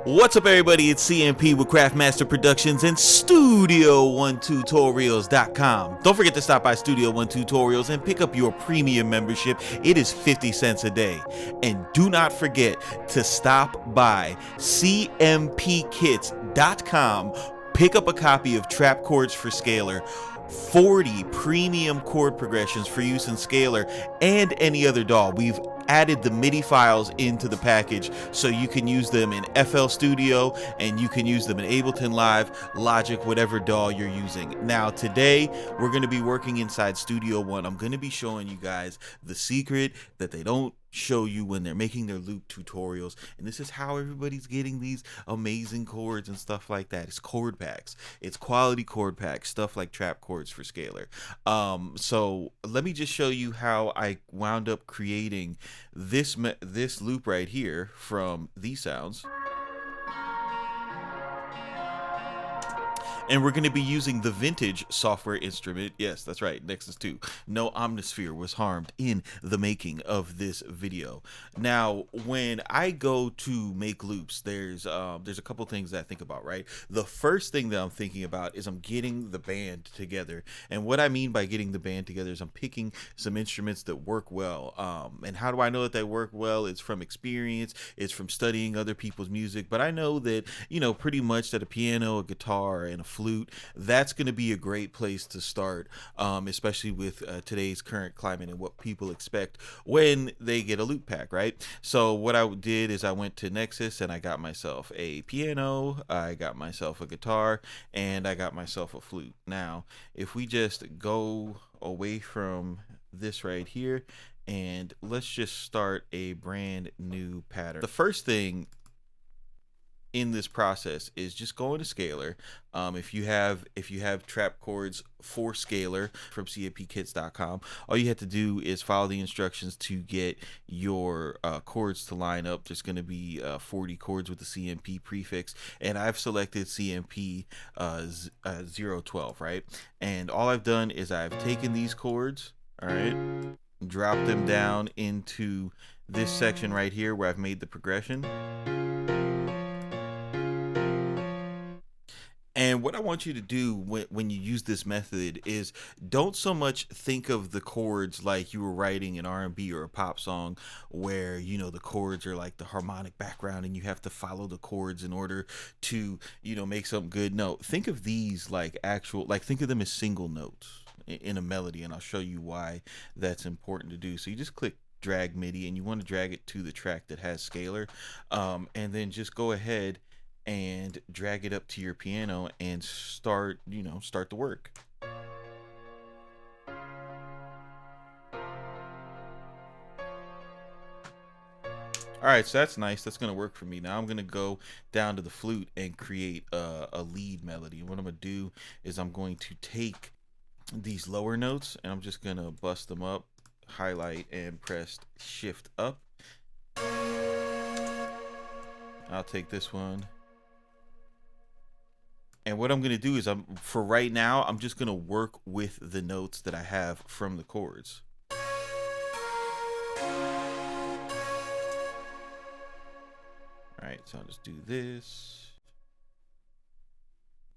What's up, everybody? It's CMP with Craftmaster Productions and Studio1Tutorials.com. Don't forget to stop by Studio One Tutorials and pick up your premium membership. It is 50 cents a day. And do not forget to stop by CMPKits.com. Pick up a copy of Trap Chords for Scalar, 40 premium chord progressions for use in Scalar and any other DAW. We've added the MIDI files into the package so you can use them in FL Studio and you can use them in Ableton Live, Logic, whatever DAW you're using. Now today we're going to be working inside Studio One. I'm going to be showing you guys the secret that they don't show you when they're making their loop tutorials, and this is how everybody's getting these amazing chords and stuff like that. It's chord packs, it's quality chord packs, stuff like Trap Chords for Scalar. So let me just show you how I wound up creating this loop right here from these sounds. And we're going to be using the vintage software instrument. Yes, that's right, Nexus 2. No Omnisphere was harmed in the making of this video. Now, when I go to make loops, there's a couple things that I think about, right? The first thing that I'm thinking about is I'm getting the band together. And what I mean by getting the band together is I'm picking some instruments that work well. And how do I know that they work well? It's from experience. It's from studying other people's music. But I know that, pretty much that a piano, a guitar, and a flute, that's going to be a great place to start, especially with today's current climate and what people expect when they get a loop pack, right? So what I did is I went to Nexus and I got myself a piano, I got myself a guitar, and I got myself a flute. Now, if we just go away from this right here and let's just start a brand new pattern. The first thing in this process is just go into Scalar. If you have Trap Chords for Scalar from cmpkits.com, all you have to do is follow the instructions to get your chords to line up. There's going to be 40 chords with the CMP prefix, and I've selected CMP 012, right? And all I've done is I've taken these chords, all right, dropped them down into this section right here where I've made the progression. And what I want you to do when you use this method is don't so much think of the chords like you were writing an R&B or a pop song where, the chords are like the harmonic background and you have to follow the chords in order to, make something good. No, think of these like think of them as single notes in a melody, and I'll show you why that's important to do. So you just click drag MIDI and you want to drag it to the track that has Scalar, and then just go ahead and drag it up to your piano and start the work. All right, so that's nice. That's going to work for me. Now I'm going to go down to the flute and create a lead melody. And what I'm going to do is I'm going to take these lower notes and I'm just going to bust them up, highlight and press shift up. I'll take this one. And what I'm going to do is for right now, I'm just going to work with the notes that I have from the chords. All right, so I'll just do this.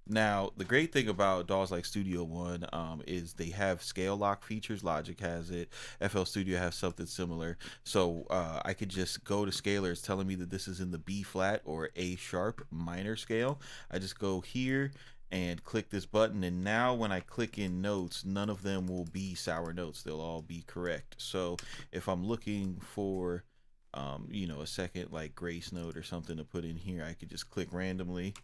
Now, the great thing about DAWs like Studio One is they have scale lock features. Logic has it. FL Studio has something similar. So I could just go to Scalar. It's telling me that this is in the B flat or A sharp minor scale. I just go here and click this button, and now when I click in notes, none of them will be sour notes. They'll all be correct. So if I'm looking for a second like grace note or something to put in here, I could just click randomly.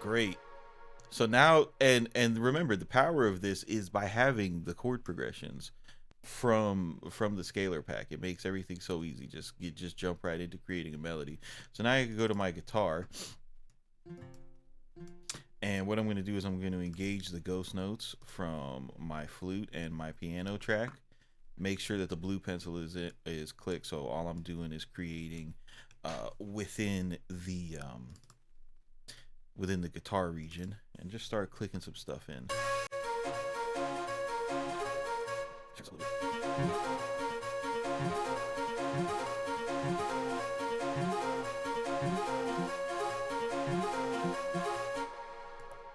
Great. So now, and remember, the power of this is by having the chord progressions from the Scalar pack. It makes everything so easy. You just jump right into creating a melody. So now I can go to my guitar, and what I'm going to do is I'm going to engage the ghost notes from my flute and my piano track. make sure that the blue pencil is clicked. So all I'm doing is creating within the guitar region, and just start clicking some stuff in.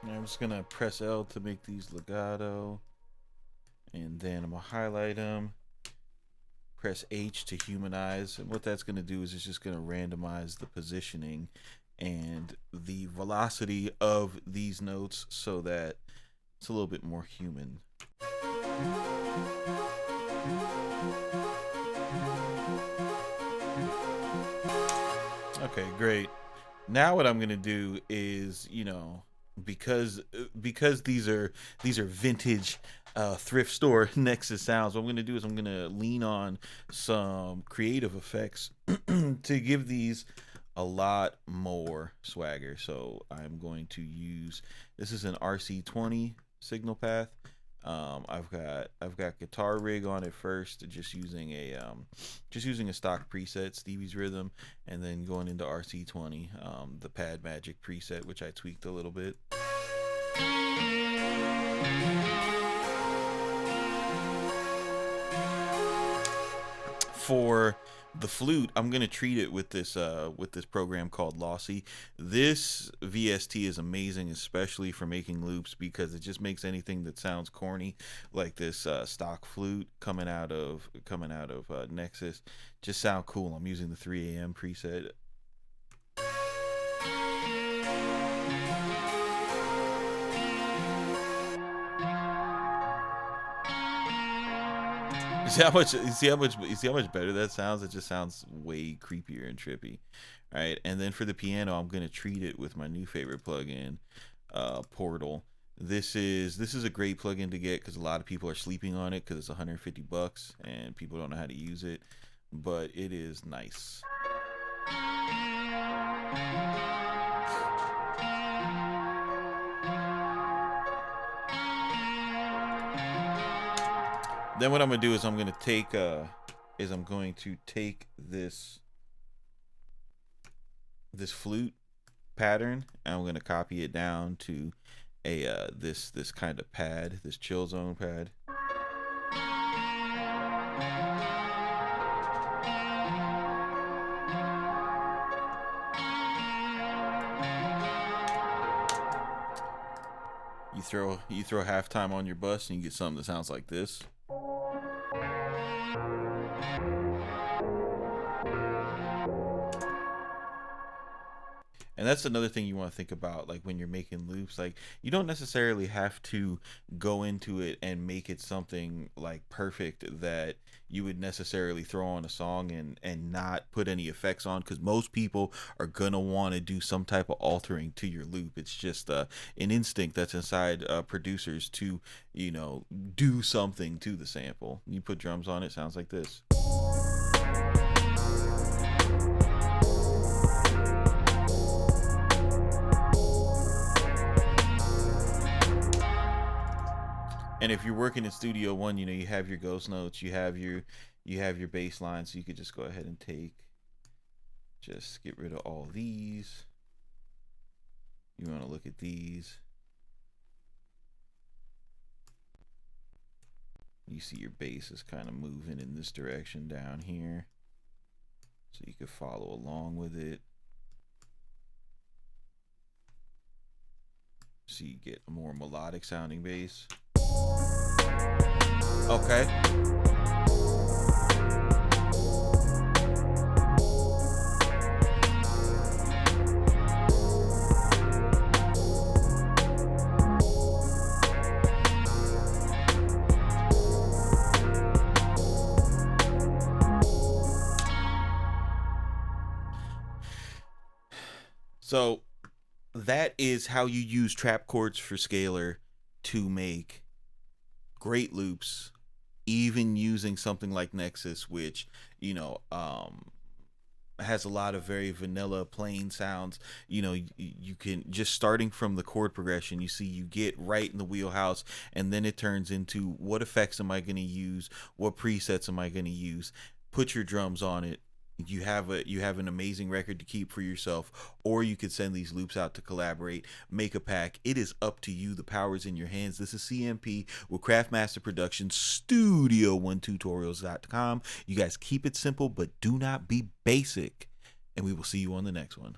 And I'm just gonna press L to make these legato, and then I'm gonna highlight them. Press H to humanize, and what that's gonna do is it's just gonna randomize the positioning and the velocity of these notes so that it's a little bit more human. Okay, great. Now what I'm gonna do is, because these are vintage thrift store Nexus sounds, what I'm gonna do is I'm gonna lean on some creative effects to give these a lot more swagger. So I'm going to use, this is an RC20 signal path. I've got guitar rig on it first, just using a stock preset, Stevie's Rhythm, and then going into RC20, the Pad Magic preset, which I tweaked a little bit. For the flute, I'm gonna treat it with this program called Lossy. This VST is amazing, especially for making loops, because it just makes anything that sounds corny, like this stock flute coming out of Nexus, just sound cool. I'm using the 3 a.m. preset. You see how much better that sounds? It just sounds way creepier and trippy. All right, and then for the piano, I'm gonna treat it with my new favorite plugin, Portal. This is a great plugin to get because a lot of people are sleeping on it because it's $150 and people don't know how to use it, but it is nice. Then what I'm gonna do is I'm going to take this flute pattern, and I'm going to copy it down to a this kind of pad, this chill zone pad. You throw halftime on your bus and you get something that sounds like this. And that's another thing you want to think about, like when you're making loops, like you don't necessarily have to go into it and make it something like perfect that you would necessarily throw on a song and not put any effects on, because most people are gonna want to do some type of altering to your loop. It's just an instinct that's inside producers to do something to the sample. You put drums on it, sounds like this. And if you're working in Studio One, you have your ghost notes, you have your bass line, so you could just go ahead and just get rid of all these. You want to look at these. You see your bass is kind of moving in this direction down here, so you could follow along with it. So you get a more melodic sounding bass. Okay. So that is how you use trap chords for scalar to make great loops, even using something like Nexus, which has a lot of very vanilla plain sounds. You know, you can just starting from the chord progression, you see you get right in the wheelhouse, and then it turns into what effects am I going to use, what presets am I going to use, put your drums on it. You have an amazing record to keep for yourself, or you could send these loops out to collaborate, make a pack. It is up to you. The power is in your hands. This is CMP with Craftmaster Productions, Studio12tutorials.com. You guys keep it simple, but do not be basic, and we will see you on the next one.